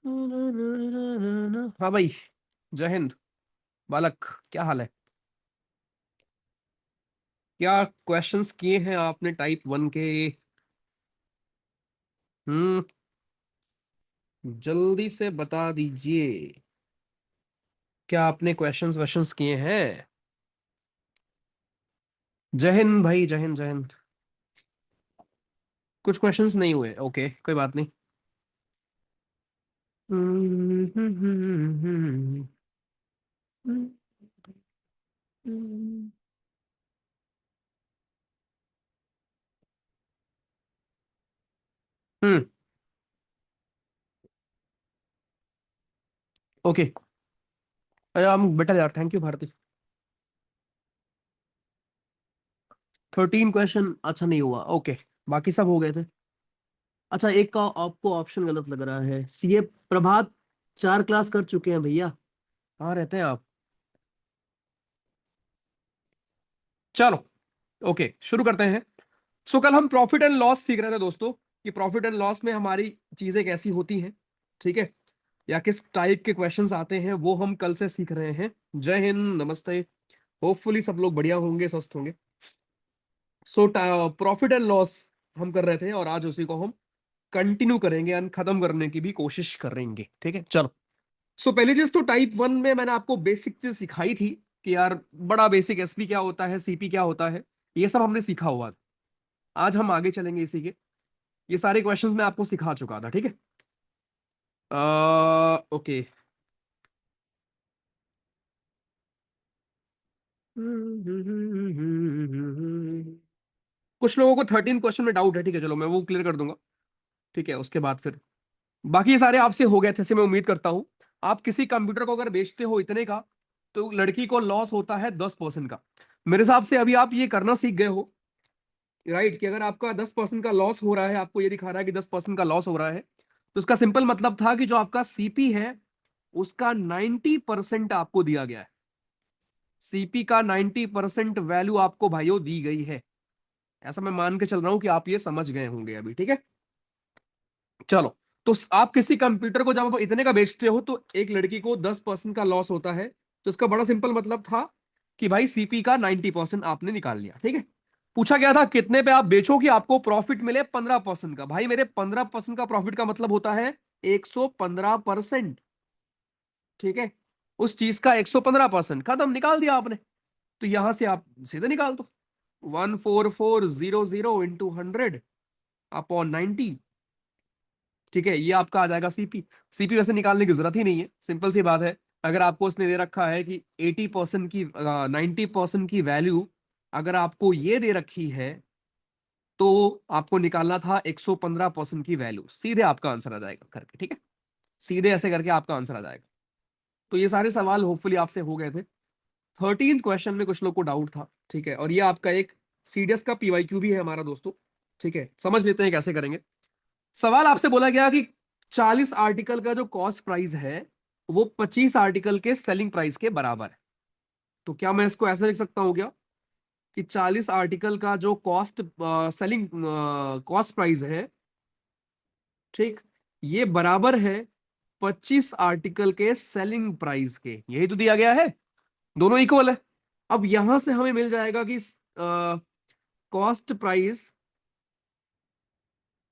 हाँ भाई, जय हिंद बालक, क्या हाल है? क्या क्वेश्चंस किए हैं आपने टाइप वन के? हम्म जल्दी से बता दीजिए। क्या आपने क्वेश्चंस क्वेश्चंस किए हैं? जय हिंद भाई, जय हिंद, जय हिंद। कुछ क्वेश्चंस नहीं हुए, ओके, कोई बात नहीं। हम्म ओके। हम बेटा यार, थैंक यू भारती। 13 क्वेश्चन अच्छा नहीं हुआ, ओके। बाकी सब हो गए थे। अच्छा, एक का आपको ऑप्शन गलत लग रहा है, सीए प्रभात। 4 क्लास कर चुके हैं भैया। कहाँ रहते हैं आप? चलो, ओके, शुरू करते हैं। सो कल हम प्रॉफिट एंड लॉस सीख रहे थे दोस्तों, कि प्रॉफिट एंड लॉस में हमारी चीजें कैसी होती हैं, ठीक है, या किस टाइप के क्वेश्चंस आते हैं, वो हम कल से सीख रहे हैं। जय हिंद, नमस्ते। होपफुली सब लोग बढ़िया होंगे, स्वस्थ होंगे। सो प्रॉफिट एंड लॉस हम कर रहे थे, और आज उसी को हम कंटिन्यू करेंगे एंड खत्म करने की भी कोशिश करेंगे, ठीक है, चलो। सो पहली चीज तो टाइप वन में मैंने आपको बेसिक चीज सिखाई थी कि यार, बड़ा बेसिक एसपी क्या होता है, सीपी क्या होता है, ये सब हमने सीखा हुआ। आज हम आगे चलेंगे इसी के। ये सारे क्वेश्चंस मैं आपको सिखा चुका था, ठीक है। ओके। कुछ लोगों को 13 क्वेश्चन में डाउट है, ठीक है, चलो मैं वो क्लियर कर दूंगा, ठीक है, उसके बाद फिर बाकी ये सारे आपसे हो गए थे, ऐसे मैं उम्मीद करता हूं। आप किसी कंप्यूटर को अगर बेचते हो इतने का, तो लड़की को लॉस होता है 10% का। मेरे हिसाब से अभी आप ये करना सीख गए हो, राइट, कि अगर आपका 10% का लॉस हो रहा है, आपको ये दिखा रहा है कि 10% का लॉस हो रहा है, तो उसका सिंपल मतलब था कि जो आपका सीपी है उसका 90% आपको दिया गया है। सीपी का 90% वैल्यू आपको भाइयों दी गई है। ऐसा मैं मान के चल रहा हूं कि आप ये समझ गए होंगे अभी, ठीक है। चलो, तो आप किसी कंप्यूटर को जब आप इतने का बेचते हो, तो एक लड़की को 10% का लॉस होता है, तो इसका बड़ा सिंपल मतलब था कि भाई सीपी का 90% आपने निकाल लिया, ठीक है। पूछा गया था कितने पे आप बेचो कि आपको प्रॉफिट मिले 15% का। भाई मेरे 15% का प्रॉफिट का मतलब होता है 115%, ठीक है। उस चीज का 115% खत्म, निकाल दिया आपने। तो यहां से आप सीधे निकाल दो, 14400 इंटू 100 अपॉन 90, ठीक है, ये आपका आ जाएगा सीपी। सीपी वैसे निकालने की जरूरत ही नहीं है, सिंपल सी बात है। अगर आपको उसने दे रखा है कि 80% की 90% की वैल्यू अगर आपको ये दे रखी है, तो आपको निकालना था 115% की वैल्यू, सीधे आपका आंसर आ जाएगा करके, ठीक है। सीधे ऐसे करके आपका आंसर आ जाएगा। तो ये सारे सवाल होपफुली आपसे हो गए थे। 13 क्वेश्चन में कुछ लोग को डाउट था, ठीक है, और ये आपका एक सीडीएस का पीवाईक्यू भी है हमारा दोस्तों, ठीक है। समझ लेते हैं कैसे करेंगे। सवाल आपसे बोला गया कि 40 आर्टिकल का जो कॉस्ट प्राइस है, वो 25 आर्टिकल के सेलिंग प्राइस के बराबर है। तो क्या मैं इसको ऐसे लिख सकता हूं क्या, कि 40 आर्टिकल का जो कॉस्ट सेलिंग कॉस्ट प्राइस है, ठीक, ये बराबर है 25 आर्टिकल के सेलिंग प्राइस के। यही तो दिया गया है, दोनों इक्वल है। अब यहां से हमें मिल जाएगा कि cost price,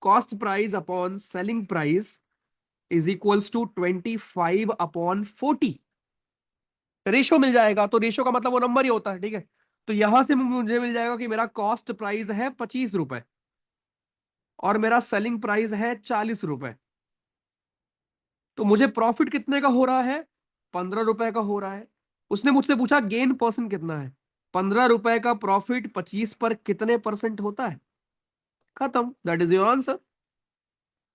cost price upon selling price is equals to 25/40। Ratio मिल जाएगा, तो रेशो का मतलब वो नंबर ही होता है, ठीक है। तो यहां से मुझे मिल जाएगा कि मेरा कॉस्ट प्राइस है 25 रुपए, और मेरा सेलिंग प्राइस है 40 रुपए। तो मुझे प्रॉफिट कितने का हो रहा है? 15 रुपए का हो रहा है। उसने मुझसे पूछा गेन पर्सन कितना है। 15 रुपए का प्रॉफिट 25 पर कितने परसेंट होता है? खत्म, दैट इज योर आंसर,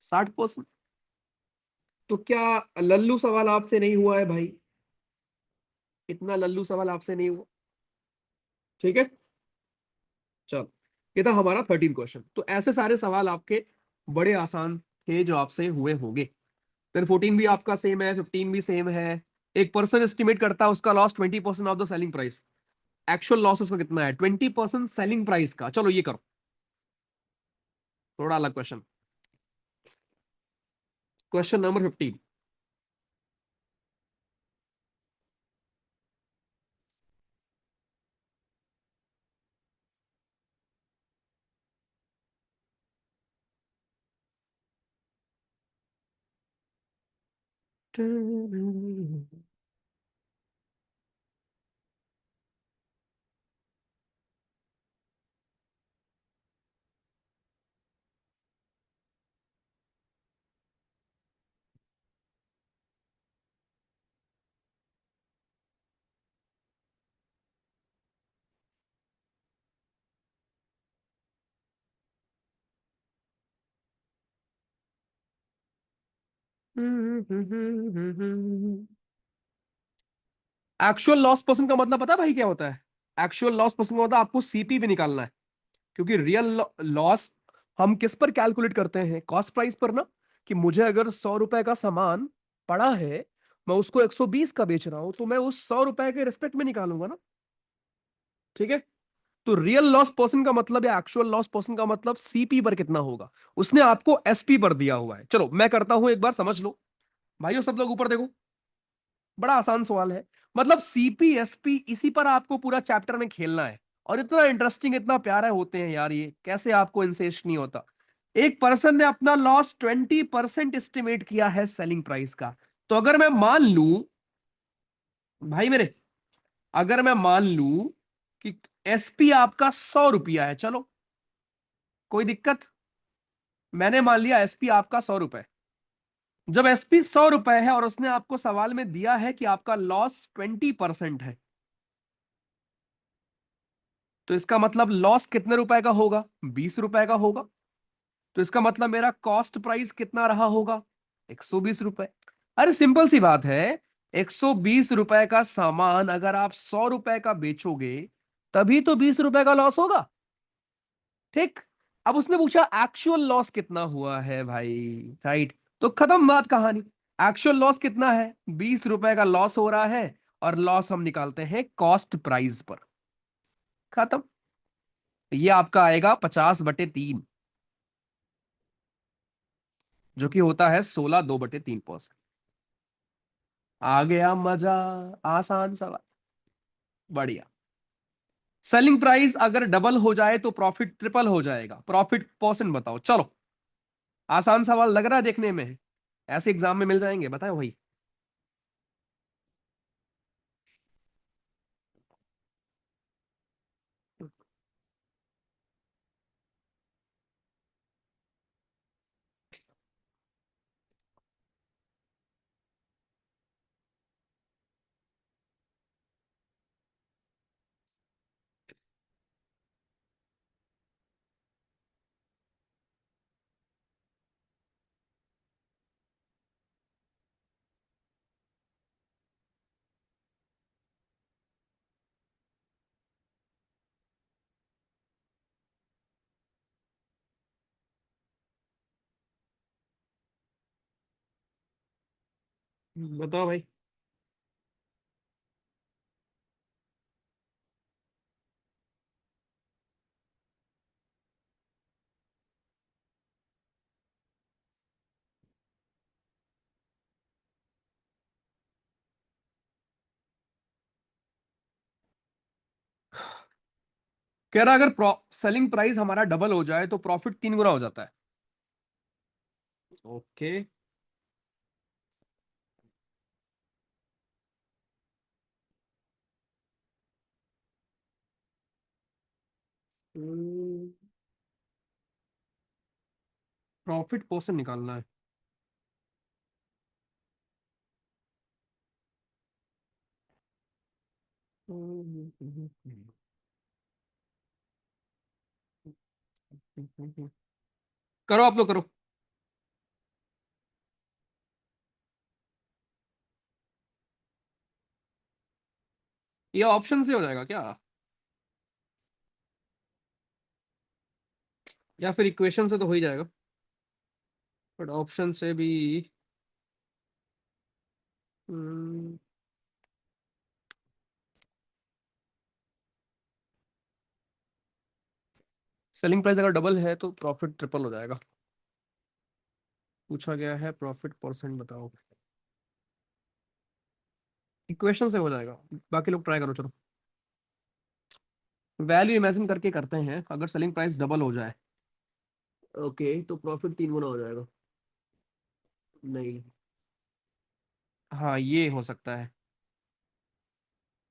60%। तो क्या लल्लू सवाल आपसे नहीं हुआ है भाई? इतना लल्लू सवाल आपसे नहीं हुआ, ठीक है। चलो, ये था हमारा 13 क्वेश्चन। तो ऐसे सारे सवाल आपके बड़े आसान थे जो आपसे हुए होंगे। फिर 14 भी आपका सेम है, 15 भी सेम है। एक पर्सन एस्टिमेट करता है उसका loss 20% of the selling price. Actual loss उसका कितना है? 20% सेलिंग प्राइस का। चलो ये करो, थोड़ा अलग question. Question number 15। Actual loss person का मतलब पता है भाई क्या होता है? एक्चुअल लॉस पर्सन का मतलब आपको सीपी भी निकालना है, क्योंकि रियल लॉस हम किस पर कैलकुलेट करते हैं? कॉस्ट प्राइस पर ना। कि मुझे अगर 100 रुपए का सामान पड़ा है, मैं उसको 120 का बेच रहा हूं, तो मैं उस 100 रुपए के रिस्पेक्ट में निकालूंगा ना। ठीक है। तो रियल लॉस पर्सन का मतलब या एक्चुअल लॉस पर्सन का मतलब सीपी पर कितना होगा, उसने आपको एसपी पर दिया हुआ है। चलो मैं करता हूं, एक बार समझ लो भाइयों, सब लोग ऊपर देखो। बड़ा आसान सवाल है। मतलब सीपी एसपी इसी पर आपको पूरा चैप्टर में खेलना है। और इतना इंटरेस्टिंग, इतना प्यारा होते हैं यार ये, कैसे आपको इनसे इश्क नहीं होता। एक पर्सन ने अपना लॉस 20% एस्टिमेट किया है सेलिंग प्राइस का। तो अगर मैं मान लूं भाई मेरे, अगर मैं मान लूं कि एसपी आपका 100 रुपया है, चलो कोई दिक्कत। मैंने मान लिया एसपी आपका 100 रुपए। जब एसपी 100 रुपए है और उसने आपको सवाल में दिया है कि आपका लॉस 20% है, तो इसका मतलब लॉस कितने रुपए का होगा? 20 रुपए का होगा। तो इसका मतलब मेरा कॉस्ट प्राइस कितना रहा होगा? 120 रुपए। अरे सिंपल सी बात है। 120 रुपए का सामान अगर आप 100 रुपए का बेचोगे, तभी तो 20 रुपए का लॉस होगा। ठीक। अब उसने पूछा एक्चुअल लॉस कितना हुआ है भाई। राइट। तो खत्म बात कहानी। एक्चुअल लॉस कितना है? 20 रुपए का लॉस हो रहा है। और लॉस हम निकालते हैं कॉस्ट प्राइस पर। खत्म। ये आपका आएगा 50/3, जो कि होता है 16 2/3%। आ गया मजा। आसान सवाल। बढ़िया। सेलिंग प्राइस अगर डबल हो जाए तो प्रॉफिट ट्रिपल हो जाएगा। प्रॉफिट परसेंट बताओ चलो। आसान सवाल लग रहा है देखने में। ऐसे एग्जाम में मिल जाएंगे, बताओ भाई। बताओ भाई। कह रहा अगर सेलिंग प्राइस हमारा डबल हो जाए तो प्रॉफिट 3 गुना हो जाता है। ओके। प्रॉफिट परसेंट निकालना है। करो आप लोग करो। ये ऑप्शन से हो जाएगा क्या? या फिर इक्वेशन से तो हो ही जाएगा। बट ऑप्शन से भी। सेलिंग प्राइस अगर डबल है तो प्रॉफिट ट्रिपल हो जाएगा। पूछा गया है प्रॉफिट परसेंट बताओ। इक्वेशन से हो जाएगा। बाकी लोग ट्राई करो चलो। वैल्यू इमेजिन करके करते हैं, अगर सेलिंग प्राइस डबल हो जाए ओके तो प्रॉफिट 3 गुना हो जाएगा। नहीं। हाँ ये हो सकता है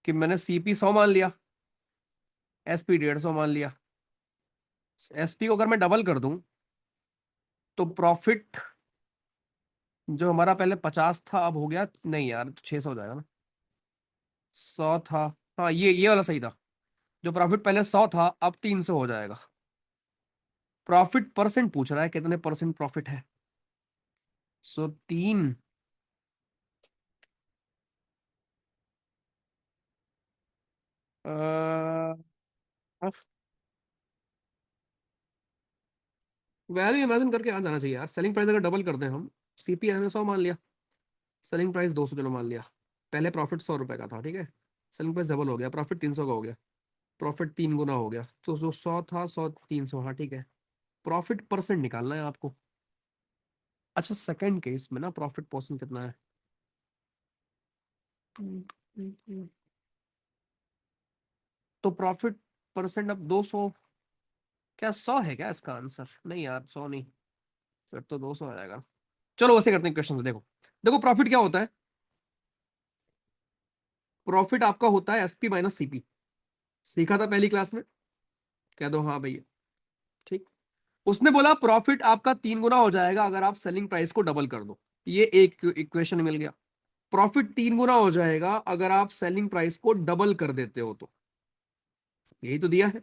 कि मैंने सीपी 100 मान लिया, एसपी 150 मान लिया। एसपी को अगर मैं डबल कर दूं तो प्रॉफिट जो हमारा पहले 50 था अब हो गया, नहीं यार तो 600 हो जाएगा ना। 100 था, हाँ ये वाला सही था। जो प्रॉफिट पहले 100 था अब 300 हो जाएगा। प्रॉफिट परसेंट पूछ रहा है, कितने परसेंट प्रॉफिट है। सो 3, वैल्यू इमेजिन करके आ जाना चाहिए यार। सेलिंग प्राइस अगर डबल कर दें हम, सीपी हमने 100 मान लिया, सेलिंग प्राइस 200 चलो मान लिया। पहले प्रॉफिट 100 रुपए का था, ठीक है। सेलिंग प्राइस डबल हो गया, प्रॉफिट 300 का हो गया, प्रॉफिट 3 गुना हो गया। तो जो 100 था, 100 300, हाँ ठीक है। प्रॉफिट परसेंट निकालना है आपको। अच्छा सेकंड केस में ना प्रॉफिट परसेंट कितना है। तो प्रॉफिट परसेंट अब 200, क्या 100 है क्या इसका आंसर? नहीं यार 100 नहीं, फिर तो 200 आ जाएगा। चलो वैसे करते हैं क्वेश्चन से। देखो देखो प्रॉफिट क्या होता है। प्रॉफिट आपका होता है एसपी माइनस सीपी। सीखा था पहली क्लास में, कह दो हाँ भैया। ठीक। उसने बोला प्रॉफिट आपका 3 गुना हो जाएगा अगर आप सेलिंग प्राइस को डबल कर दो। ये एक इक्वेशन मिल गया। प्रॉफिट 3 गुना हो जाएगा अगर आप सेलिंग प्राइस को डबल कर देते हो तो। यही तो दिया है।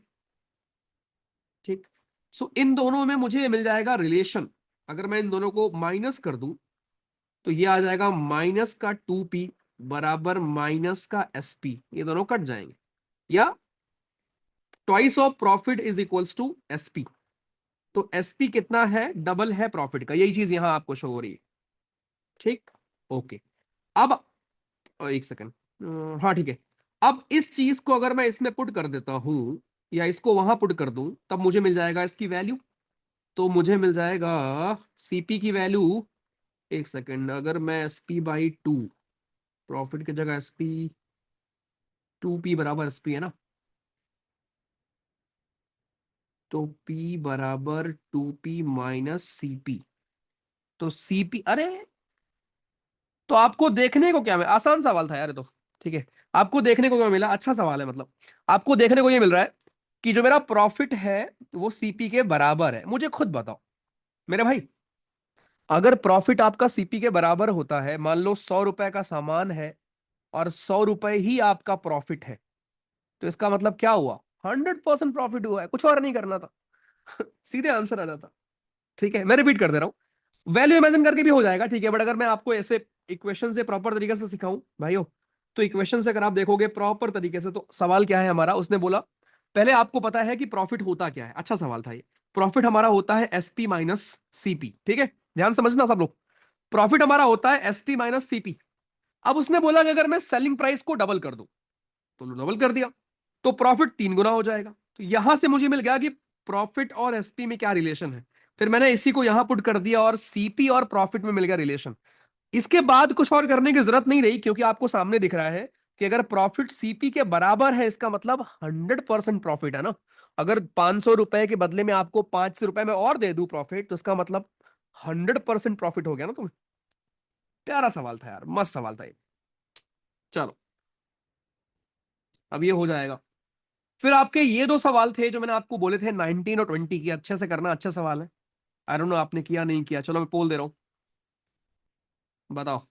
ठीक। सो इन दोनों में मुझे मिल जाएगा रिलेशन। अगर मैं इन दोनों को माइनस कर दूं तो ये आ जाएगा माइनस का 2p बराबर माइनस का एसपी, ये दोनों कट जाएंगे। या twice of profit is equals to SP. तो एसपी कितना है, डबल है प्रॉफिट का, यही चीज यहां आपको शो हो रही है। ठीक। ओके। अब एक सेकंड, हाँ ठीक है। अब इस चीज को अगर मैं इसमें पुट कर देता हूं या इसको वहां पुट कर दूं तब मुझे मिल जाएगा इसकी वैल्यू। तो मुझे मिल जाएगा सीपी की वैल्यू। एक सेकंड, अगर मैं एसपी बाई 2, प्रॉफिट की जगह एसपी, 2p बराबर एसपी है ना, तो p बराबर 2p माइनस सीपी। तो सीपी, अरे तो आपको देखने को क्या मिला, आसान सवाल था यार ये तो। ठीक है। आपको देखने को क्या मिला, अच्छा सवाल है मतलब। आपको देखने को ये मिल रहा है कि जो मेरा प्रॉफिट है वो सीपी के बराबर है। मुझे खुद बताओ मेरे भाई, अगर प्रॉफिट आपका सीपी के बराबर होता है, मान लो 100 रुपए का सामान है और 100 रुपए ही आपका प्रॉफिट है, तो इसका मतलब क्या हुआ, 100% प्रॉफिट हुआ है, कुछ और नहीं करना था। सीधे आंसर आ जाता। ठीक है, मैं रिपीट कर दे रहा हूं। वैल्यू इमेजिन करके भी हो जाएगा, ठीक है, बट अगर मैं आपको ऐसे इक्वेशन से प्रॉपर तरीके से सिखाऊं भाइयों, तो इक्वेशन से अगर आप देखोगे प्रॉपर तरीके से तो सवाल क्या है हमारा, उसने बोला पहले आपको पता है कि प्रॉफिट होता क्या है। अच्छा सवाल था ये। प्रॉफिट हमारा होता है एसपी माइनस सीपी, ठीक है, ध्यान समझना सब लोग। प्रॉफिट हमारा होता है एसपी माइनस सीपी। अब उसने बोला कि अगर मैं सेलिंग प्राइस को डबल कर दूं, तो डबल कर दिया, तो प्रॉफिट 3 गुना हो जाएगा। तो यहां से मुझे मिल गया कि प्रॉफिट और एसपी में क्या रिलेशन है। फिर मैंने इसी को यहां पुट कर दिया और सीपी और प्रॉफिट में मिल गया रिलेशन। इसके बाद कुछ और करने की जरूरत नहीं रही, क्योंकि आपको सामने दिख रहा है कि अगर प्रॉफिट सीपी के बराबर है इसका मतलब 100% प्रॉफिट है ना। अगर 500 रुपए के बदले में आपको 500 रुपए में और दे दूं प्रॉफिट, तो इसका मतलब 100% प्रॉफिट हो गया ना तुम्हें। प्यारा सवाल था यार, मस्त सवाल था ये। चलो अब ये हो जाएगा। फिर आपके ये दो सवाल थे जो मैंने आपको बोले थे 19 और 20 की, अच्छे से करना, अच्छे सवाल है। आई डोंट नो आपने किया नहीं किया, चलो मैं पोल दे रहा हूं, बताओ।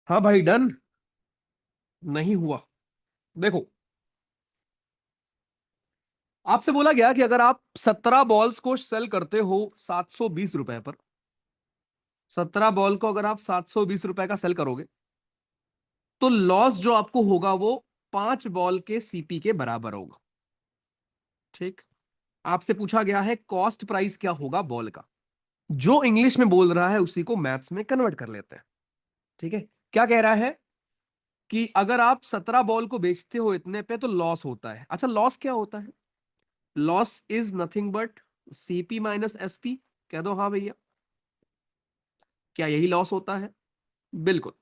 हाँ भाई, डन। नहीं हुआ। देखो, आपसे बोला गया कि अगर आप 17 बॉल्स को सेल करते हो 720 रुपए पर, 17 बॉल को अगर आप 720 रुपए का सेल करोगे, तो लॉस जो आपको होगा वो 5 बॉल के सीपी के बराबर होगा। ठीक। आपसे पूछा गया है कॉस्ट प्राइस क्या होगा बॉल का। जो इंग्लिश में बोल रहा है उसी को मैथ्स में कन्वर्ट कर लेते हैं। ठीक है। क्या कह रहा है कि अगर आप 17 बॉल को बेचते हो इतने पे तो लॉस होता है। अच्छा, लॉस क्या होता है? Loss is nothing but CP minus SP. कह दो हाँ भैया। क्या यही लॉस होता है? बिल्कुल।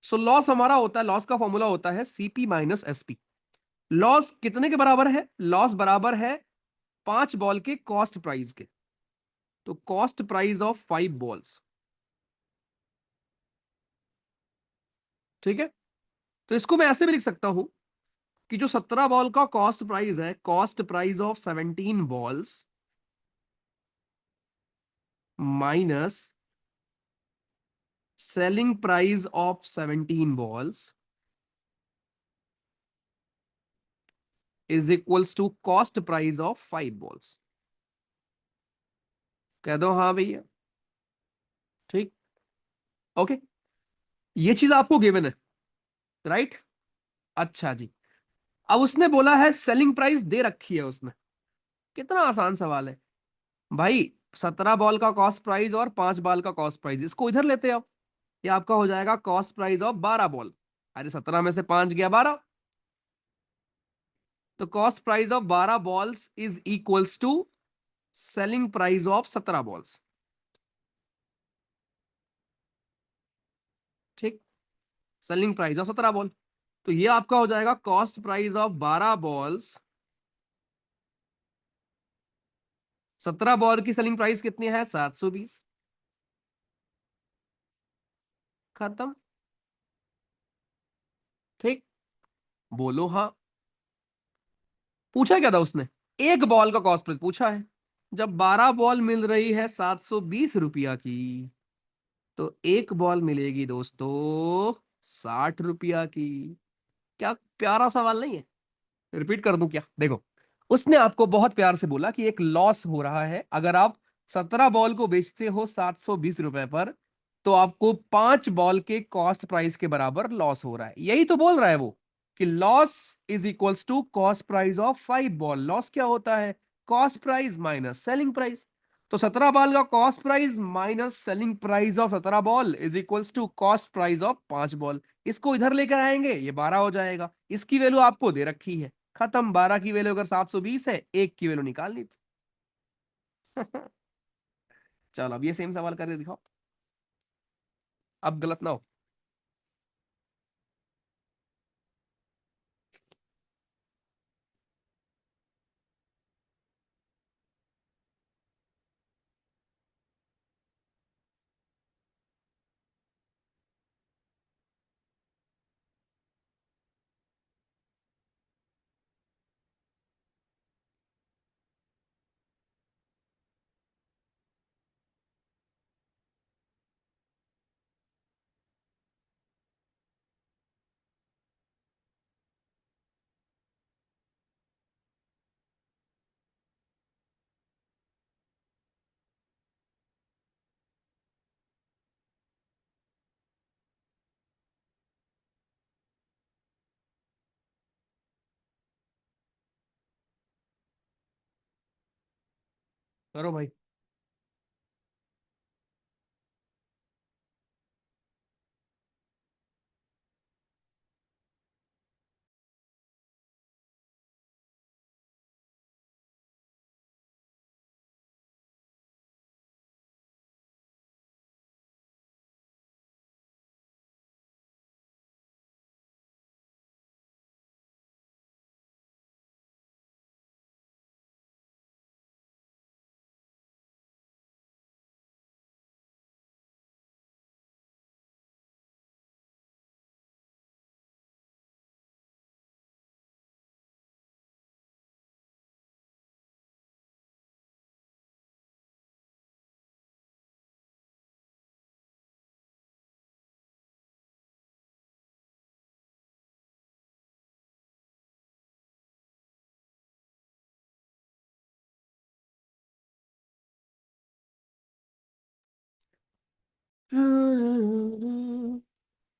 सो लॉस हमारा होता है, लॉस का फॉर्मूला होता है सीपी माइनस एसपी। लॉस कितने के बराबर है? लॉस बराबर है 5 बॉल के कॉस्ट प्राइस के। तो कॉस्ट प्राइस ऑफ 5 बॉल्स। ठीक है। तो इसको मैं ऐसे भी लिख सकता हूं कि जो 17 बॉल का कॉस्ट प्राइस है, cost price of 17 balls minus selling price of 17 balls is equals to cost price of 5 balls. कह दो हाँ भैया। ठीक। ओके। ये चीज आपको गिवन है, राइट? अच्छा जी। अब उसने बोला है सेलिंग प्राइस दे रखी है उसने। कितना आसान सवाल है भाई। 17 बॉल का कॉस्ट प्राइस और 5 बॉल का कॉस्ट प्राइस, इसको इधर लेते आप। ये आपका हो जाएगा कॉस्ट प्राइस ऑफ 12 बॉल। अरे 17 में से 5 गया 12। तो cost price of 12 balls is equals to selling price of 17 balls. ठीक। Selling price of 17 ball. तो ये आपका हो जाएगा cost price of 12 balls. 17 ball की सेलिंग प्राइस कितनी है? 720। खत्म। ठीक। बोलो हाँ। पूछा क्या था उसने? एक बॉल का कॉस्ट प्राइस पूछा है। जब 12 बॉल मिल रही है 720 रुपया की, तो एक बॉल मिलेगी दोस्तों 60 रुपया की। क्या प्यारा सवाल नहीं है? रिपीट कर दूं क्या? देखो, उसने आपको बहुत प्यार से बोला कि एक लॉस हो रहा है अगर आप 17 बॉल को बेचते हो 720 रुपए पर, तो आपको 5 बॉल के कॉस्ट प्राइस के बराबर लॉस हो रहा है। यही तो बोल रहा है वो कि loss is equals to cost price of 5 ball. Loss क्या होता है? Cost price minus selling price. तो 17 बॉल का cost price minus selling price of 17 ball is equals to cost price of 5 ball. इसको इधर लेकर आएंगे, ये 12 हो जाएगा। इसकी वैल्यू आपको दे रखी है। खत्म। 12 की वैल्यू अगर 720 है, एक की वैल्यू निकालनी थी। चलो अब ये सेम सवाल करके दिखाओ। अब गलत ना हो। करो भाई।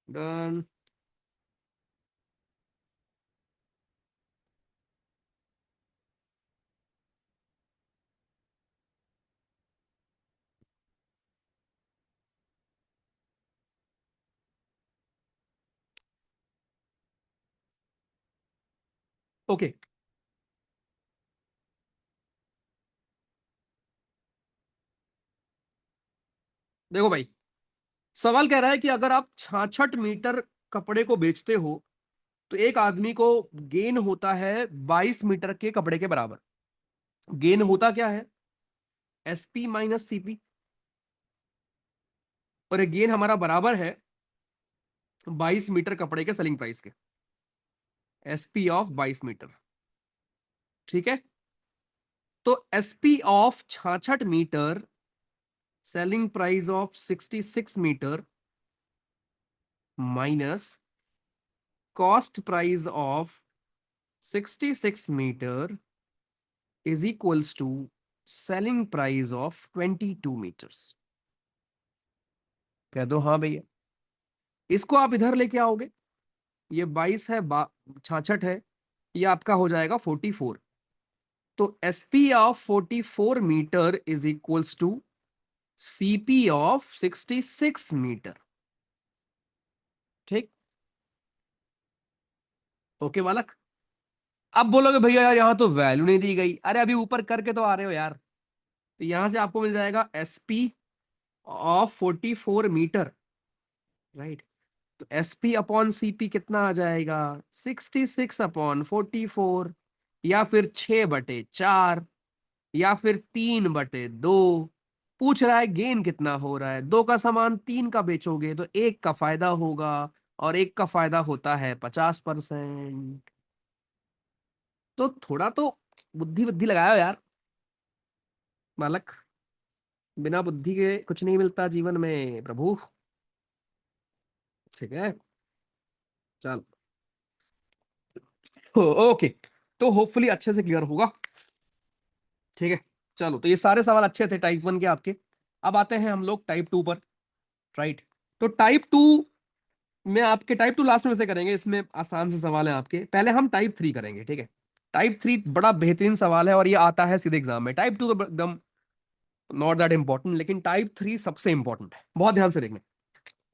डन। ओके, देखो भाई, सवाल कह रहा है कि अगर आप 66 मीटर कपड़े को बेचते हो तो एक आदमी को गेन होता है 22 मीटर के कपड़े के बराबर। गेन होता क्या है? SP minus CP. और ये गेन हमारा बराबर है 22 मीटर कपड़े के सेलिंग प्राइस के, एसपी ऑफ 22 मीटर। ठीक है, तो SP of 66 metre, selling price of 66 metre, minus cost price of 66 metre is equals to selling price of 22 metres. कह दो हाँ भैया। इसको आप इधर लेके आओगे, ये 22 है, 66 है, ये आपका हो जाएगा 44। तो SP of 44 metre is equals to CP of 66 metre. ठीक, ओके बालक। अब बोलोगे भैया यार यहाँ तो वैल्यू नहीं दी गई। अरे अभी ऊपर करके तो आ रहे हो यार। तो यहां से आपको मिल जाएगा एसपी ऑफ 44 मीटर, राइट। तो एसपी अपॉन सीपी कितना आ जाएगा? 66/44, या फिर 6/4, या फिर 3/2। पूछ रहा है गेन कितना हो रहा है। दो का सामान तीन का बेचोगे तो एक का फायदा होगा, और एक का फायदा होता है 50%। तो थोड़ा तो बुद्धि बुद्धि लगाओ यार बालक। बिना बुद्धि के कुछ नहीं मिलता जीवन में प्रभु। ठीक है, चल। ओके, तो होपफुली अच्छे से क्लियर होगा। ठीक है, चलो। तो ये सारे सवाल अच्छे थे टाइप 1 के आपके। अब आते हैं हम लोग टाइप 2 पर, राइट। तो टाइप 2 में आपके, टाइप 2 लास्ट में से करेंगे, इसमें आसान से सवाल है आपके। पहले हम टाइप 3 करेंगे, ठीक है। टाइप 3 बड़ा बेहतरीन सवाल है और ये आता है सीधे एग्जाम में। टाइप 2 तो एकदम नॉट दैट इंपॉर्टेंट, लेकिन टाइप 3 सबसे इंपॉर्टेंट है। बहुत ध्यान से देखना।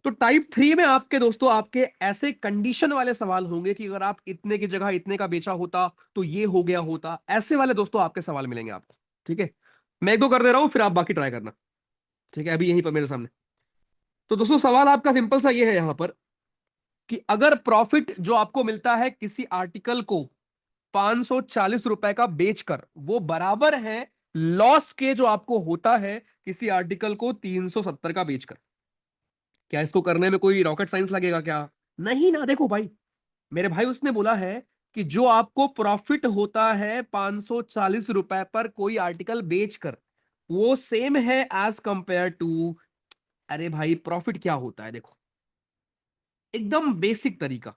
तो टाइप 3 में आपके दोस्तों, आपके ऐसे कंडीशन वाले सवाल होंगे कि अगर आप इतने की जगह इतने का बेचा होता तो ये हो गया होता। ऐसे वाले दोस्तों आपके सवाल मिलेंगे आपको, ठीक है। मैं एक दो कर दे रहा हूं, फिर आप बाकी ट्राई करना, ठीक है। अभी यहीं पर मेरे सामने। तो दोस्तों सवाल आपका सिंपल सा ये है यहां पर, कि अगर प्रॉफिट जो आपको मिलता है किसी आर्टिकल को 540 रुपए का बेचकर, वो बराबर है लॉस के जो आपको होता है किसी आर्टिकल को 370 का बेचकर। क्या इसको करने में कोई रॉकेट साइंस लगेगा क्या? नहीं ना। देखो भाई, मेरे भाई उसने बोला है कि जो आपको प्रॉफिट होता है 540 रुपए पर कोई आर्टिकल बेचकर, वो सेम है एज कंपेयर टू। अरे भाई, प्रॉफिट क्या होता है? देखो, एकदम बेसिक तरीका।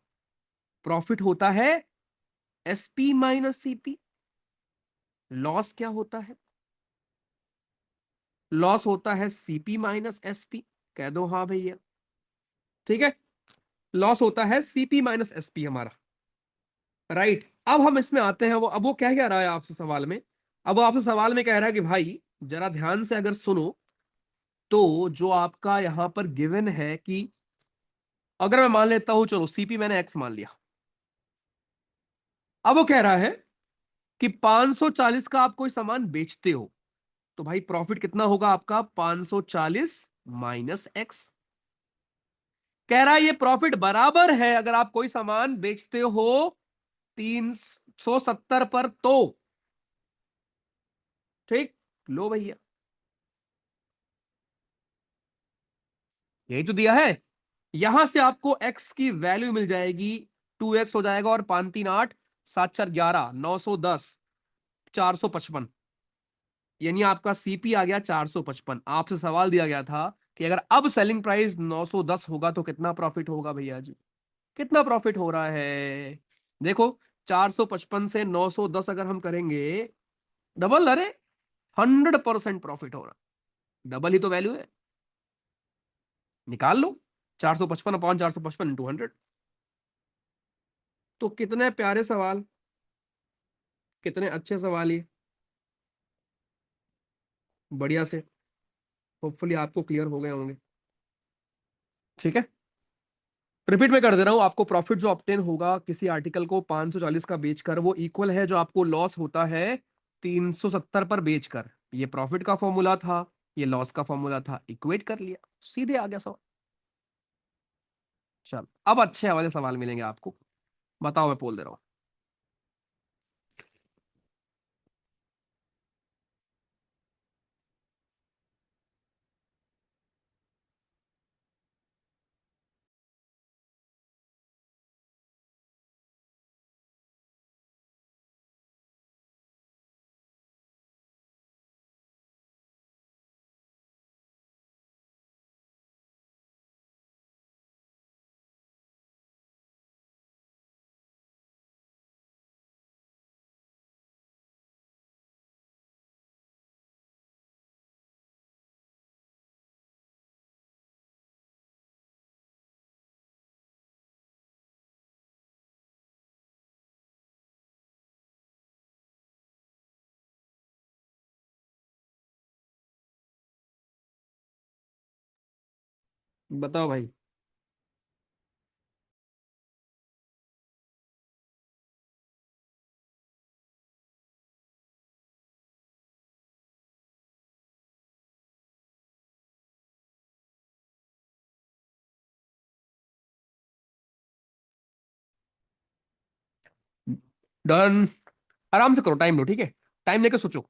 प्रॉफिट होता है एसपी माइनस सीपी। लॉस क्या होता है? लॉस होता है सीपी माइनस एसपी। कह दो हाँ भैया। ठीक है, लॉस होता है सीपी माइनस एसपी हमारा, राइट। अब हम इसमें आते हैं। वो अब वो क्या कह रहा है आपसे सवाल में? अब वो आपसे सवाल में कह रहा है कि भाई जरा ध्यान से अगर सुनो, तो जो आपका यहां पर गिवन है कि अगर मैं मान लेता हूं, चलो सीपी मैंने एक्स मान लिया। अब वो कह रहा है कि 540 का आप कोई सामान बेचते हो, तो भाई प्रॉफिट कितना होगा आपका? 540 माइनस एक्स। कह रहा है ये प्रॉफिट बराबर है अगर आप कोई सामान बेचते हो 370 पर, तो ठीक। लो भैया, यही तो दिया है। यहां से आपको x की वैल्यू मिल जाएगी, 2x हो जाएगा, और 5 3 8, 7 4 11, 910, 455। यानी आपका सीपी आ गया 455। आपसे सवाल दिया गया था कि अगर अब सेलिंग प्राइस 910 होगा तो कितना प्रॉफिट होगा भैया जी? कितना प्रॉफिट हो रहा है? देखो, 455 से 910 अगर हम करेंगे, डबल। अरे 100% प्रॉफिट हो रहा। डबल ही तो वैल्यू है। निकाल लो। 455/455 × 100। तो कितने प्यारे सवाल, कितने अच्छे सवाल ये, बढ़िया से। होपफुली आपको क्लियर हो गए होंगे। ठीक है, रिपीट में कर दे रहा हूं आपको। प्रॉफिट जो ऑब्टेन होगा किसी आर्टिकल को 540 का बेचकर, वो इक्वल है जो आपको लॉस होता है 370 पर बेचकर। ये प्रॉफिट का फॉर्मूला था, ये लॉस का फॉर्मूला था, इक्वेट कर लिया, सीधे आ गया सवाल। चल अब अच्छे वाले सवाल मिलेंगे आपको। बताओ, मैं बोल दे रहा हूं। बताओ भाई। डन। आराम से करो, टाइम लो, ठीक है। टाइम लेके सोचो।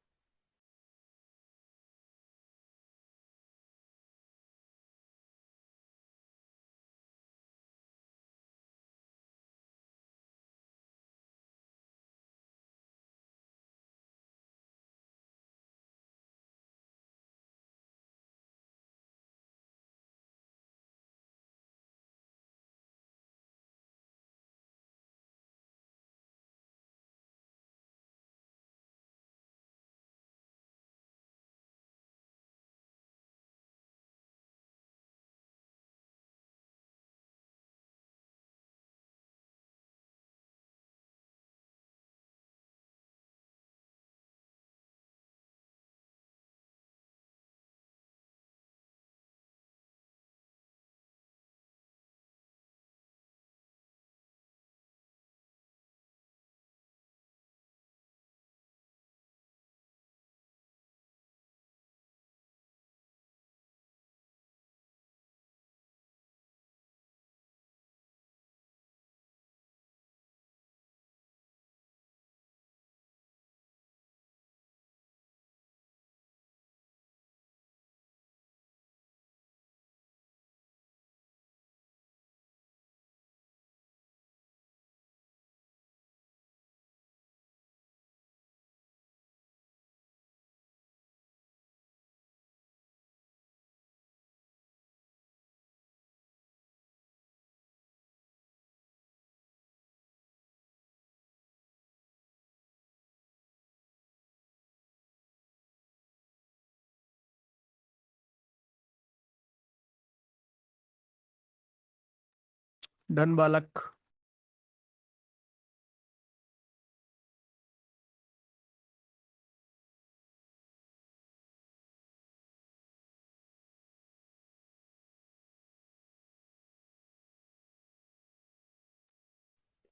डन बालक।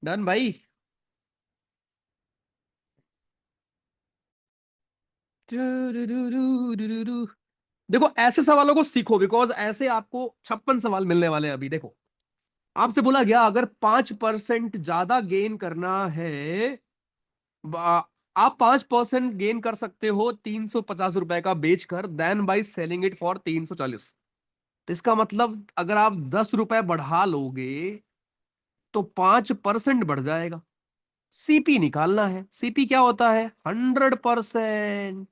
डन भाई। देखो ऐसे सवालों को सीखो, बिकॉज ऐसे आपको 56 सवाल मिलने वाले हैं अभी। देखो, आपसे बोला गया अगर 5% ज्यादा गेन करना है, बा- आप 5% गेन कर सकते हो 350 रुपए का बेचकर, then by selling it for 340। तो इसका मतलब अगर आप 10 रुपए बढ़ा लोगे तो 5% बढ़ जाएगा। सीपी निकालना है। सीपी क्या होता है? 100%।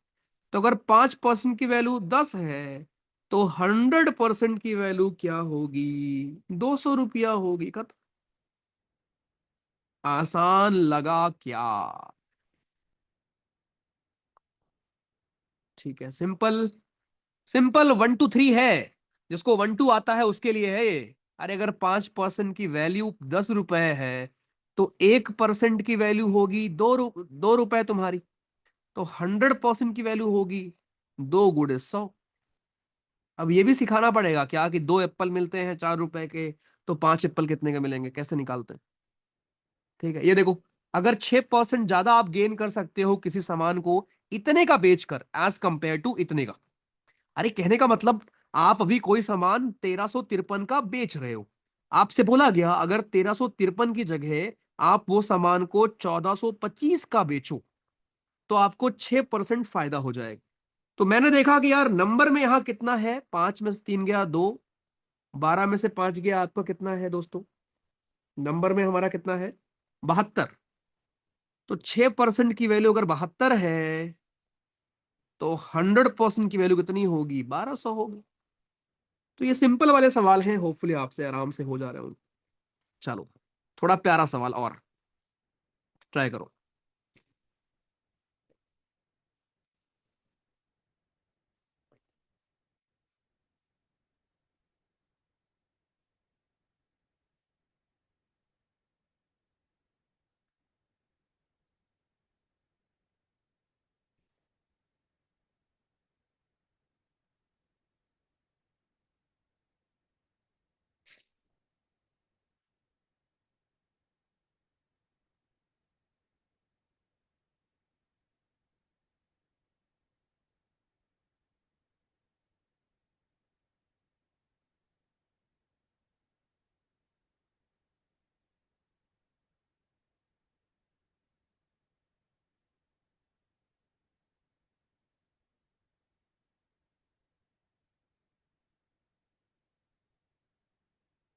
तो अगर 5% की वैल्यू 10 है, तो 100% की वैल्यू क्या होगी? 200 रुपया होगी। खत्म। आसान लगा क्या? ठीक है, सिंपल। सिंपल 1 2 3 है। जिसको 1 2 आता है उसके लिए है ये। अरे अगर 5% की वैल्यू 10 रुपए है, तो 1% की वैल्यू होगी 2 रुपए तुम्हारी। तो 100% की वैल्यू होगी 2 × 100। अब ये भी सिखाना पड़ेगा क्या कि 2 एप्पल मिलते हैं 4 रुपए के, तो 5 एप्पल कितने के मिलेंगे, कैसे निकालते हैं। ठीक है, ये देखो, अगर 6% ज्यादा आप गेन कर सकते हो किसी सामान को इतने का बेचकर, एज कंपेयर टू इतने का। अरे कहने का मतलब, आप अभी कोई सामान 1353 का बेच रहे हो, आपसे बोला गया अगर 1353 की जगह आप वो सामान को 1425 का बेचो, तो आपको 6% फायदा हो जाएगा। तो मैंने देखा कि यार नंबर में यहां कितना है, 5 में से 3 गया 2, 12 में से 5 गया, आपका कितना है दोस्तों, नंबर में हमारा कितना है, 72। तो 6% की वैल्यू अगर 72 है, तो 100% की वैल्यू कितनी होगी, 1200 होगी। तो ये सिंपल वाले सवाल हैं, होपफुली आपसे आराम से हो जा रहे हो। चलो, थोड़ा प्यारा सवाल और ट्राई करो।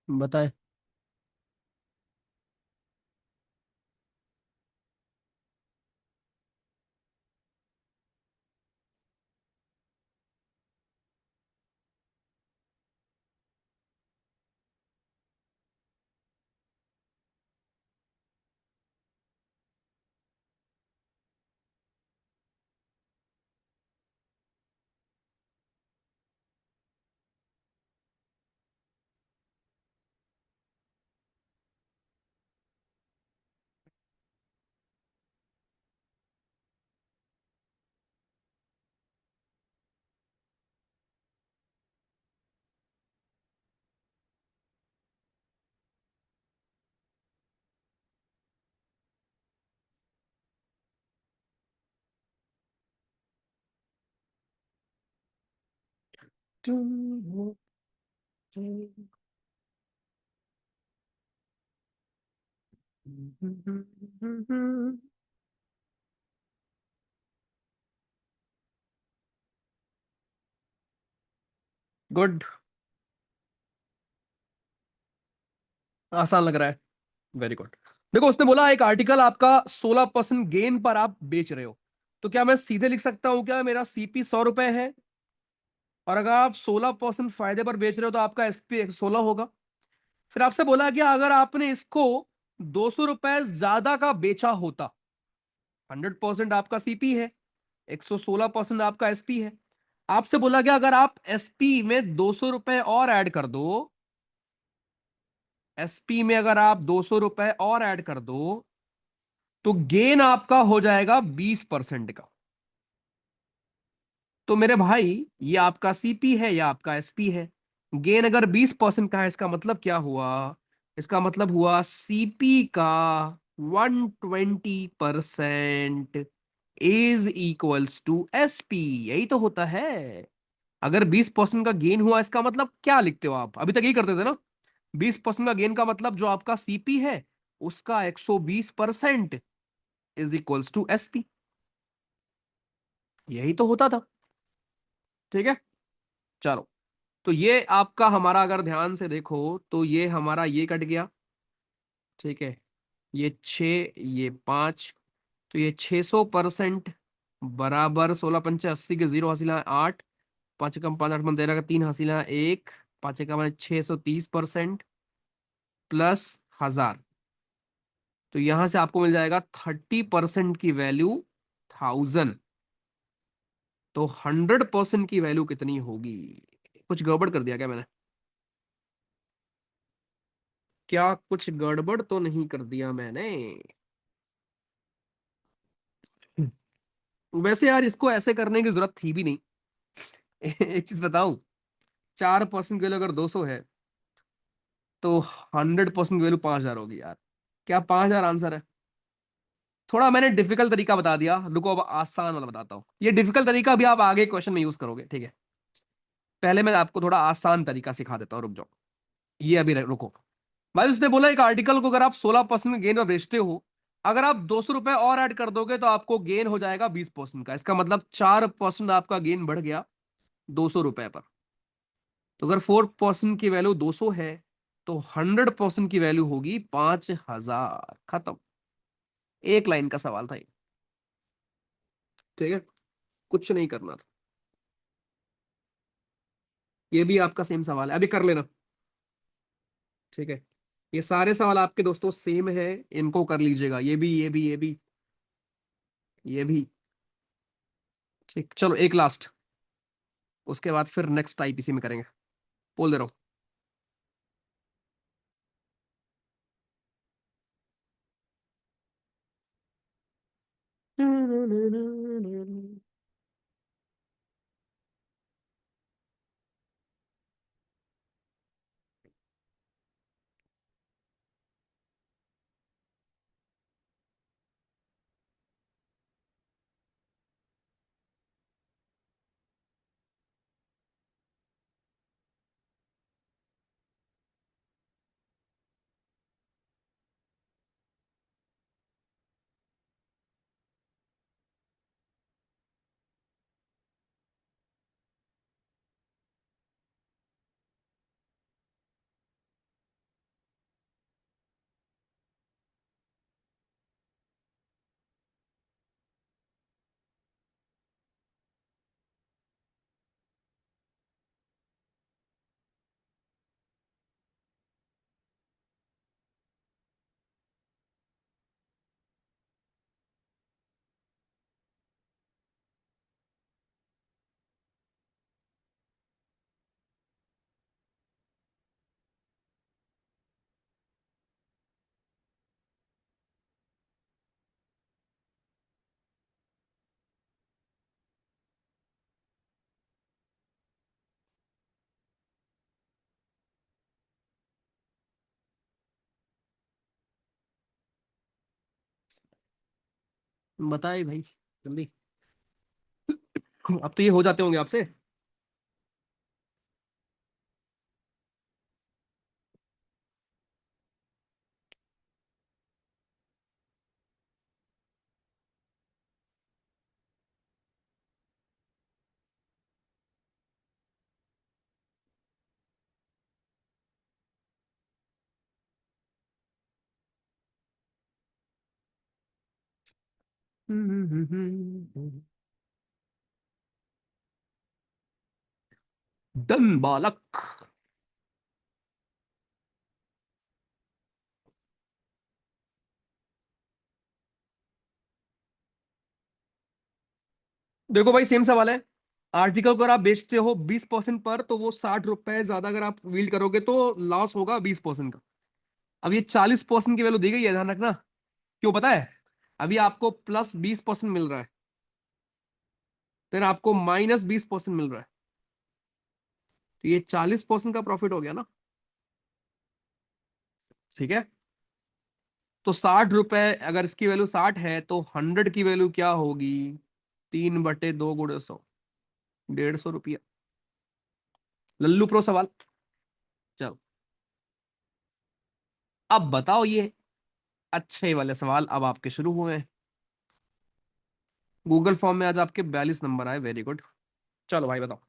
बताए। गुड, आसान लग रहा है, वेरी गुड। देखो उसने बोला एक आर्टिकल आपका 16% गेन पर आप बेच रहे हो, तो क्या मैं सीधे लिख सकता हूं क्या, मेरा सीपी 100 रुपए है, और अगर आप 16% फायदे पर बेच रहे हो तो आपका एसपी 16 होगा। फिर आपसे बोला गया अगर आपने इसको 200 रुपए ज्यादा का बेचा होता, 100% आपका सीपी है, 116% आपका एसपी है। आपसे बोला गया अगर आप एसपी में 200 रुपए और ऐड कर दो, एसपी में अगर आप 200 रुपए और ऐड कर दो, तो गेन आपका हो जाएगा 20% का। तो मेरे भाई, ये आपका सीपी है या आपका एसपी है, गेन अगर 20% का है, इसका मतलब क्या हुआ, इसका मतलब हुआ सीपी का 120% इज इक्वल्स टू एसपी। यही तो होता है। अगर 20% का गेन हुआ, इसका मतलब क्या लिखते हो आप, अभी तक यही करते थे ना, 20% का गेन का मतलब जो आपका सीपी है उसका 120% इज इक्वल्स टू एसपी। यही तो होता था। ठीक है, चलो। तो ये आपका हमारा अगर ध्यान से देखो, तो ये हमारा ये कट गया। ठीक है, ये 6, ये 5, तो ये 600% बराबर 16 × 5 = 80 के 0 हासिल 8, 5 × 5 = 8 = 13 का 3 हासिल 1, 5 × 630% प्लस 1000। तो यहां से आपको मिल जाएगा 30% की वैल्यू 1000। तो 100% की वैल्यू कितनी होगी, कुछ गड़बड़ कर दिया क्या मैंने? क्या कुछ गड़बड़ तो नहीं कर दिया मैंने? वैसे यार इसको ऐसे करने की जरूरत थी भी नहीं। एक चीज बताऊं, 4% की वैल्यू अगर 200 है तो 100% की वैल्यू 5,000 होगी यार। क्या 5,000 आंसर है? थोड़ा मैंने डिफिकल्ट तरीका बता दिया, रुको अब आसान वाला बताता हूँ। ये डिफिकल्ट तरीका भी आप आगे क्वेश्चन में यूज करोगे, ठीक है? पहले मैं आपको थोड़ा आसान तरीका सिखा देता हूँ, रुक जाओ। ये अभी रुको। भाई उसने बोला एक आर्टिकल को अगर आप 16% गेन में बेचते हो, अगर आप 200 रुपए और ऐड कर दोगे तो आपको गेन हो जाएगा 20% का। इसका मतलब 4% आपका गेन बढ़ गया 200 रुपए पर। तो अगर 4% की वैल्यू 200 है तो 100% की वैल्यू होगी 5,000। खत्म। एक लाइन का सवाल था ये। ठीक है, कुछ नहीं करना था। ये भी आपका सेम सवाल है, अभी कर लेना। ठीक है, ये सारे सवाल आपके दोस्तों सेम है, इनको कर लीजिएगा। ये भी, ये भी, ये भी, ये भी। ठीक, चलो एक लास्ट, उसके बाद फिर नेक्स्ट आईपीसी में करेंगे। बोल दे रहा हूँ। बताए भाई, जल्दी। अब तो ये हो जाते होंगे आपसे। डन बालक। देखो भाई सेम सवाल है। आर्टिकल को अगर आप बेचते हो 20% पर तो वो 60 रुपए ज्यादा अगर आप वील्ड करोगे तो लॉस होगा 20% का। अब ये 40% की वैल्यू दी गई है, ध्यान रखना। क्यों पता है? अभी आपको +20% मिल रहा है, फिर आपको -20% मिल रहा है, तो ये 40% का प्रॉफिट हो गया ना। ठीक है, तो 60 रुपए, अगर इसकी वैल्यू 60 है तो 100 की वैल्यू क्या होगी? 3/2 × 100, 150 रुपया। लल्लू प्रो सवाल। चलो, अब बताओ ये अच्छे वाले सवाल अब आपके शुरू हुए हैं। गूगल फॉर्म में आज आपके 42 नंबर आए, वेरी गुड। चलो भाई बताओ।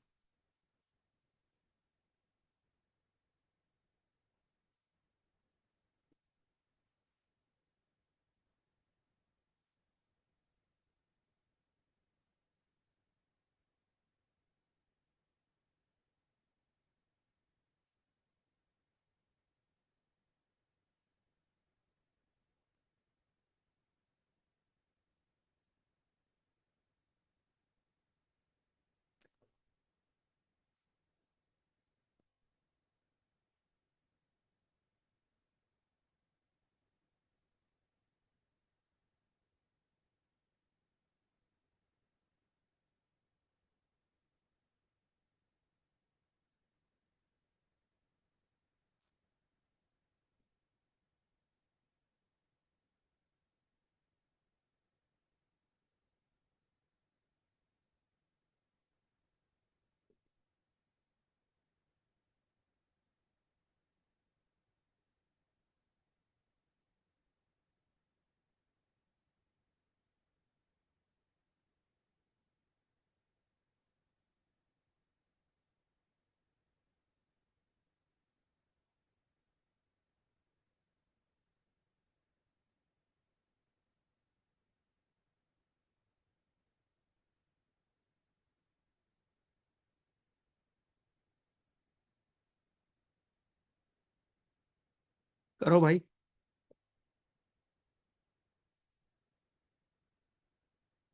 करो भाई।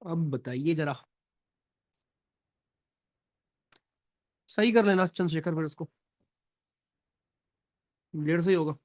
अब बताइए जरा। सही कर लेना चंद्रशेखर फिर इसको। 150 ही होगा।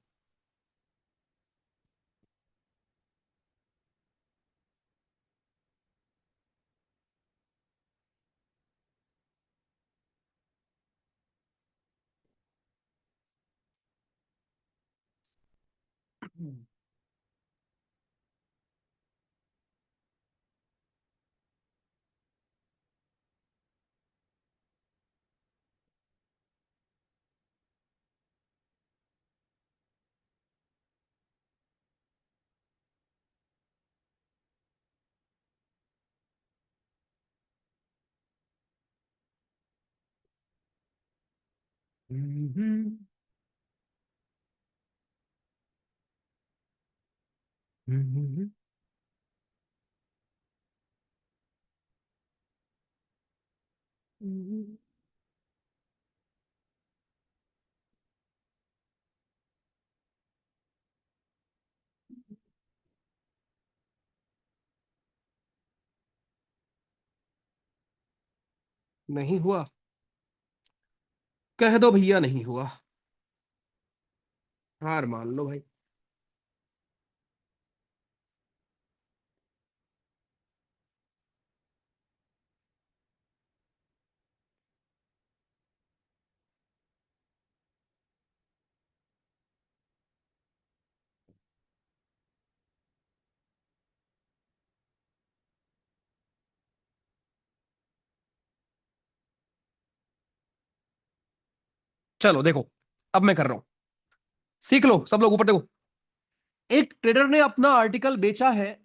नहीं हुआ। कह दो भैया नहीं हुआ। हार मान लो भाई। चलो देखो, अब मैं कर रहा हूं। सीख लो सब लोग, ऊपर देखो। एक ट्रेडर ने अपना आर्टिकल बेचा है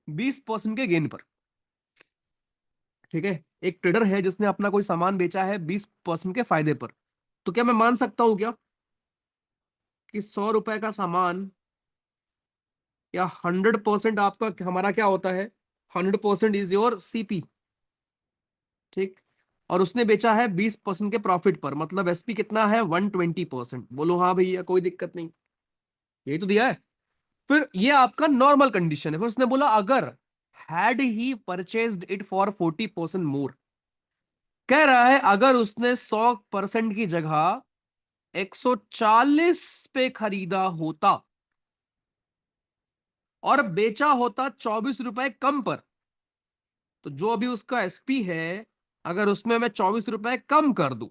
20% के गेन पर। ठीक है। एक ट्रेडर है जिसने अपना कोई सामान बेचा है 20% के फायदे पर। तो क्या मैं मान सकता हूं क्या कि 100 रुपए का सामान, या 100% आपका हमारा क्या होता है, 100% इज योर सीपी। ठीक। और उसने बेचा है 20% के प्रॉफिट पर, मतलब एसपी कितना है, 120%। बोलो हाँ भैया, कोई दिक्कत नहीं। यही तो दिया है। फिर ये आपका नॉर्मल कंडीशन है। फिर उसने बोला अगर had he purchased it for 40% मोर, कह रहा है अगर उसने 100% की जगह 140 पे खरीदा होता और बेचा होता 24 रुपए कम पर, तो जो अभी उसका एसपी है, अगर उसमें मैं 24 रुपए कम कर दूं,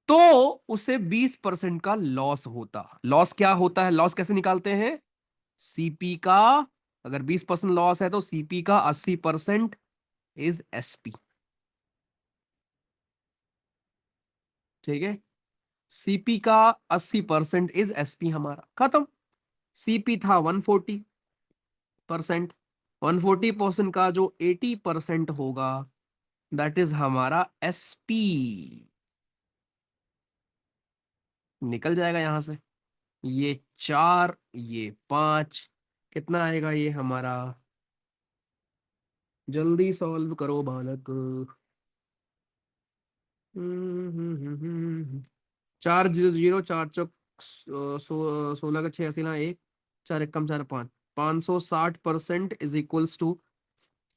तो उसे 20% का लॉस होता। लॉस क्या होता है, लॉस कैसे निकालते हैं? सीपी का, अगर 20% लॉस है तो सीपी का 80% इज एसपी। ठीक है। सीपी का 80% इज एसपी, हमारा खत्म। सीपी था 140%। 140% का जो 80% होगा, दैट इज हमारा एसपी। निकल जाएगा यहां से। ये 4, ये 5, कितना आएगा ये हमारा? जल्दी सॉल्व करो बालक। 4 0 0, 4 चौक 16 का 6 अस्सी ना, एक, 4 एकम 4 5, 560% इज इक्वल्स टू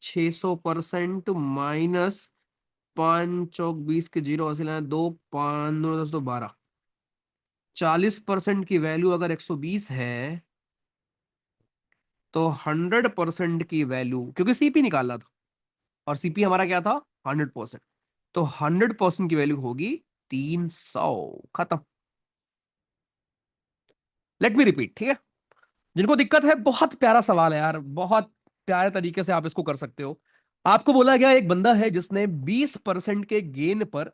600% माइनस 5 चौक 20 के 0 अस्सी ना 2, 5 9 10 तो 12। 40% की वैल्यू अगर 120 है, तो 100% की वैल्यू, क्योंकि सीपी निकालना था और सीपी हमारा क्या था, 100%, तो 100% की वैल्यू होगी 300। खत्म। लेट मी रिपीट, ठीक है। जिनको दिक्कत है, बहुत प्यारा सवाल है यार, बहुत प्यारे तरीके से आप इसको कर सकते हो। आपको बोला गया एक बंदा है जिसने 20% के गेन पर,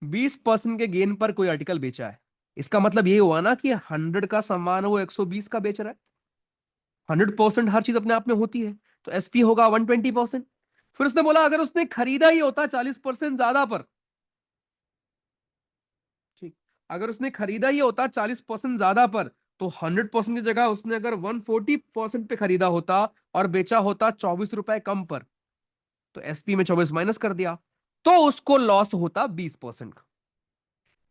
20% के गेन पर कोई आर्टिकल बेचा है। इसका मतलब ये हुआ ना कि 100 का सामान वो 120 का बेच रहा है। 100% हर चीज अपने आप में होती है, तो एसपी होगा 120%। फिर उसने बोला अगर उसने खरीदा ही होता 40% ज्यादा पर, ठीक, अगर उसने खरीदा ही होता 40% ज्यादा पर, तो 100% की जगह उसने अगर 140% पे खरीदा होता और बेचा होता 24 रुपए कम पर, तो एसपी में 24 माइनस कर दिया, तो उसको लॉस होता 20% का।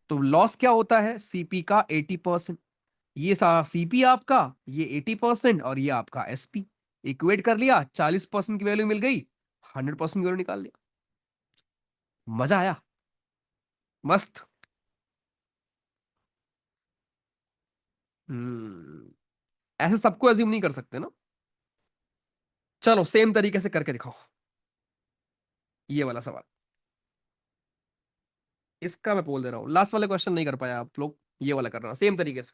तो लॉस क्या होता है, सीपी का 80%। ये सीपी आपका, ये 80% और ये आपका एसपी। इक्वेट कर लिया, 40% की वैल्यू मिल गई, 100% की वैल्यू निकाल लिया। मजा आया। मस्त। हम्म। ऐसे सबको एज्यूम नहीं कर सकते ना। चलो सेम तरीके से करके दिखाओ ये वाला सवाल। इसका मैं बोल दे रहा हूँ, लास्ट वाले क्वेश्चन नहीं कर पाया आप लोग, ये वाला कर रहा हूँ सेम तरीके से।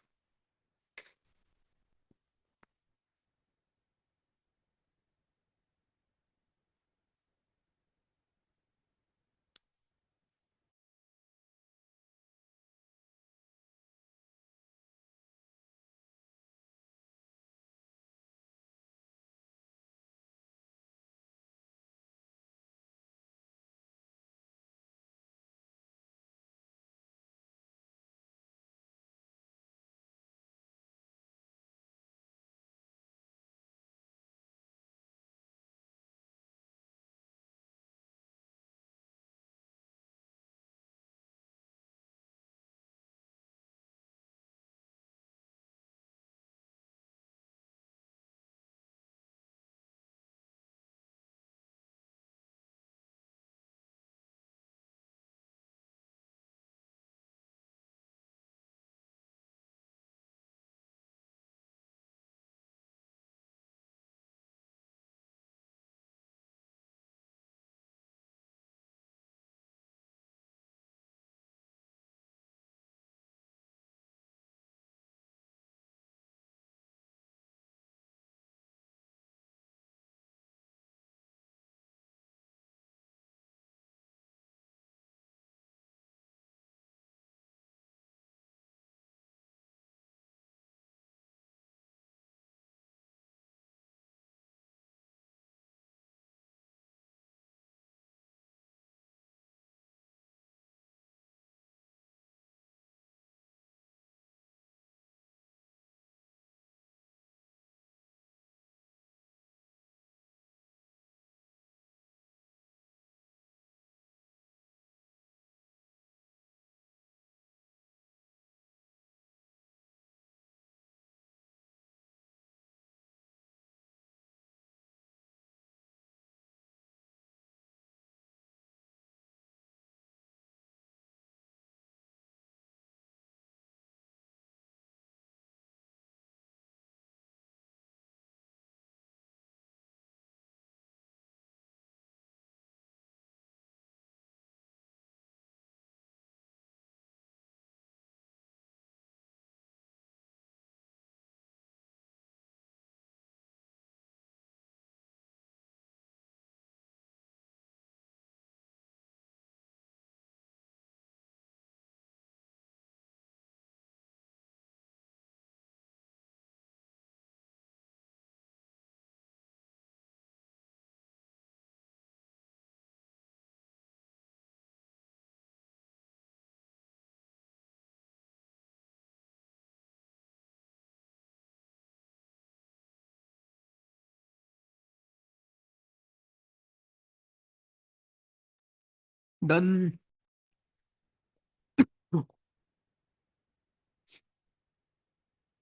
डन।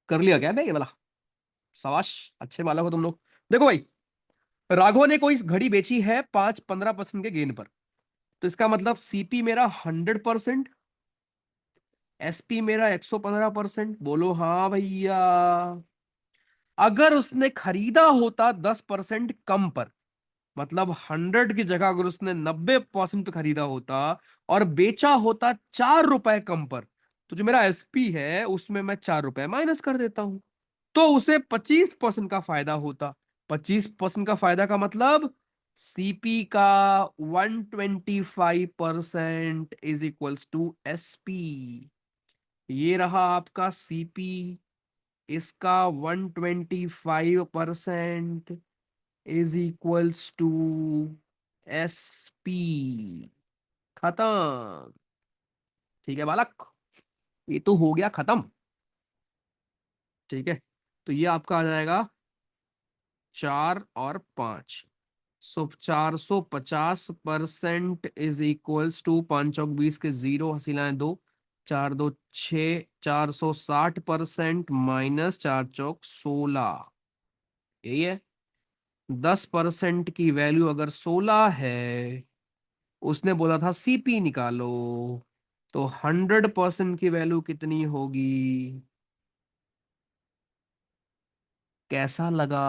कर लिया क्या बे ये वाला? शाबाश। अच्छे वाला हो तुम लोग। देखो भाई, राघव ने कोई घड़ी बेची है 5-15% के गेन पर, तो इसका मतलब सीपी मेरा 100%, एसपी मेरा 115%। बोलो हाँ भैया। अगर उसने खरीदा होता 10% कम पर, मतलब 100 की जगह अगर उसने 90% पे खरीदा होता और बेचा होता 4 रुपए कम पर, तो जो मेरा एसपी है उसमें मैं 4 रुपए माइनस कर देता हूं, तो उसे 25% का फायदा होता। 25% का फायदा का मतलब सीपी का 125% इज इक्वल्स टू एसपी। ये रहा आपका सीपी, इसका 125% इज इक्वल्स टू एसपी। खत्म। ठीक है बालक, ये तो हो गया खत्म। ठीक है, तो ये आपका आ जाएगा 4 और 5। सो 450% इज इक्वल्स टू 5 और 20 के 0, हसीलाएं 2, चार दो छ, 460% माइनस चार चौक 16, यही है। 10% की वैल्यू अगर 16 है, उसने बोला था सीपी निकालो, तो 100% की वैल्यू कितनी होगी? कैसा लगा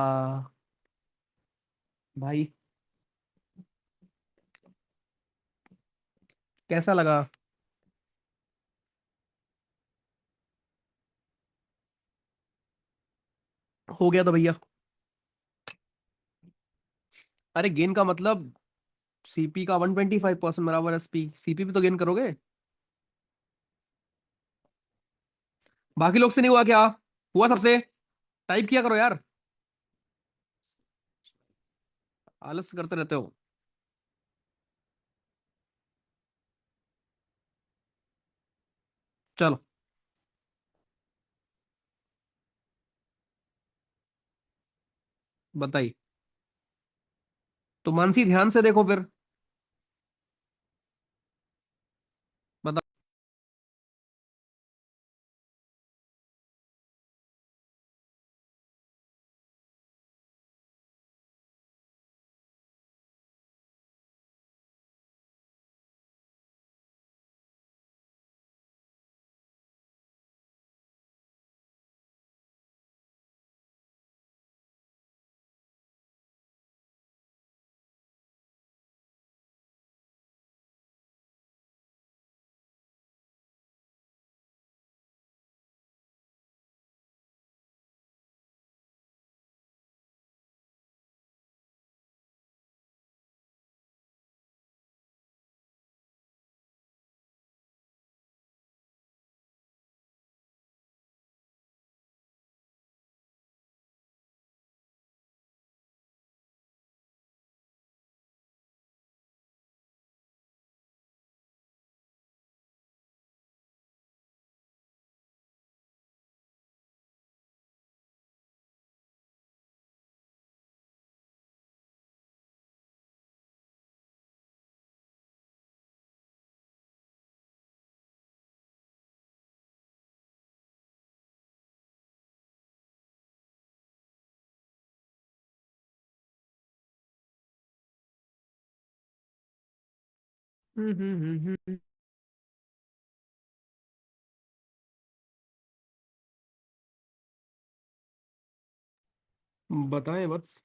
भाई? कैसा लगा? हो गया तो भैया। अरे गेन का मतलब सीपी का 125% बराबर एसपी, सीपी भी तो गेन करोगे। बाकी लोग से नहीं हुआ क्या? हुआ सबसे? टाइप किया करो यार। आलस करते रहते हो। चलो बताइए। तो मानसी ध्यान से देखो फिर। बताओ। हम्म। बताएं बस।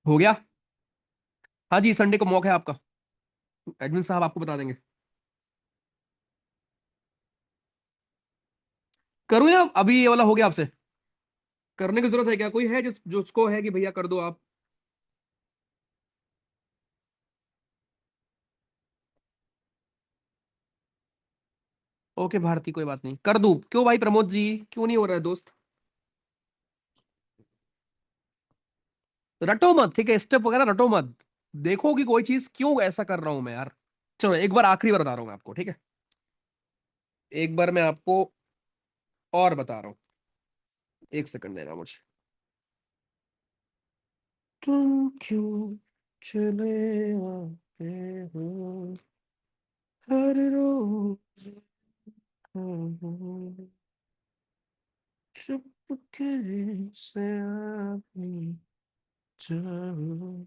हो गया। हाँ जी, संडे को मौका है आपका। एडमिन साहब आपको बता देंगे। करूँ या अभी ये वाला हो गया आपसे? करने की जरूरत है क्या? कोई है जो उसको है कि भैया कर दो आप? ओके भारती, कोई बात नहीं, कर दूं क्यों भाई? प्रमोद जी, क्यों नहीं हो रहा है दोस्त? रटो मत, ठीक है? स्टेप वगैरह रटो मत। देखो कि कोई चीज क्यों ऐसा कर रहा हूं मैं यार। चलो एक बार, आखिरी बार बता रहा हूं मैं आपको, ठीक है? एक बार मैं आपको और बता रहा हूँ। एक सेकंड देना मुझे। तुम क्यों चले आते हो हर रोज, चुपके से आती जाओ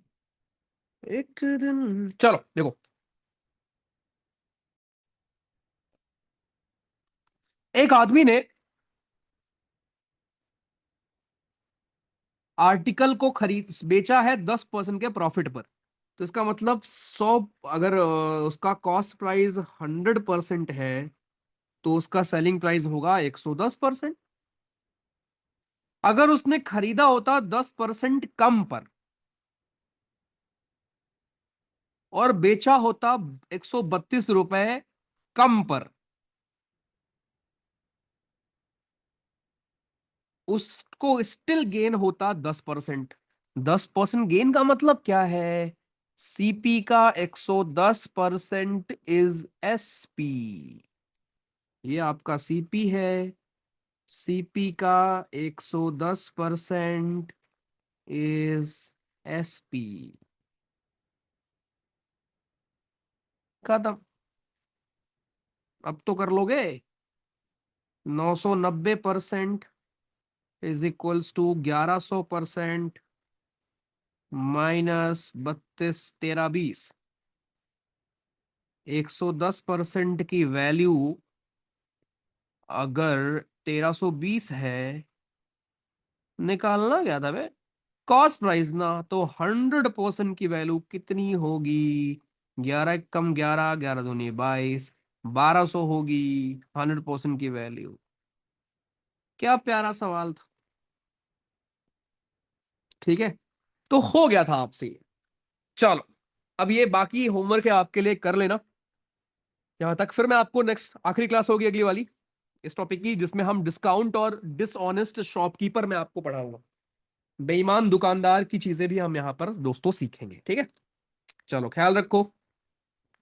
एक दिन। चलो देखो, एक आदमी ने आर्टिकल को खरीद बेचा है 10% के प्रॉफिट पर। तो इसका मतलब 100, अगर उसका कॉस्ट प्राइस 100% है, तो उसका सेलिंग प्राइस होगा 110%। अगर उसने खरीदा होता 10% कम पर और बेचा होता 132 रुपए कम पर, उसको स्टिल गेन होता 10%। 10% गेन का मतलब क्या है? सीपी का 110% इज एसपी। ये आपका सीपी है। सीपी का 110% इज एसपी। खत्म। अब तो कर लोगे। 990% इज इक्वल्स टू 1100% माइनस 32 13 20। 110% की वैल्यू अगर 1320 है, निकालना क्या था बे? कॉस्ट प्राइस ना, तो 100% की वैल्यू कितनी होगी? 11 कम 11, 11 दूनी 22, 1200 होगी 100% की वैल्यू। क्या प्यारा सवाल था। ठीक है, तो हो गया था आपसे ये। चलो, अब ये बाकी होमवर्क है आपके लिए, कर लेना यहां तक। फिर मैं आपको नेक्स्ट आखिरी क्लास होगी अगली वाली इस टॉपिक की, जिसमें हम डिस्काउंट और डिसऑनेस्ट शॉपकीपर में आपको पढ़ाऊंगा। बेईमान दुकानदार की चीजें भी हम यहाँ पर दोस्तों सीखेंगे। ठीक है, चलो ख्याल रखो।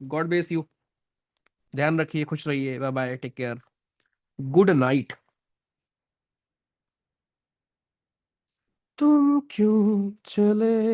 God bless you. ध्यान रखिए, खुश रहिए, bye bye, take care, good night. तुम क्यों चले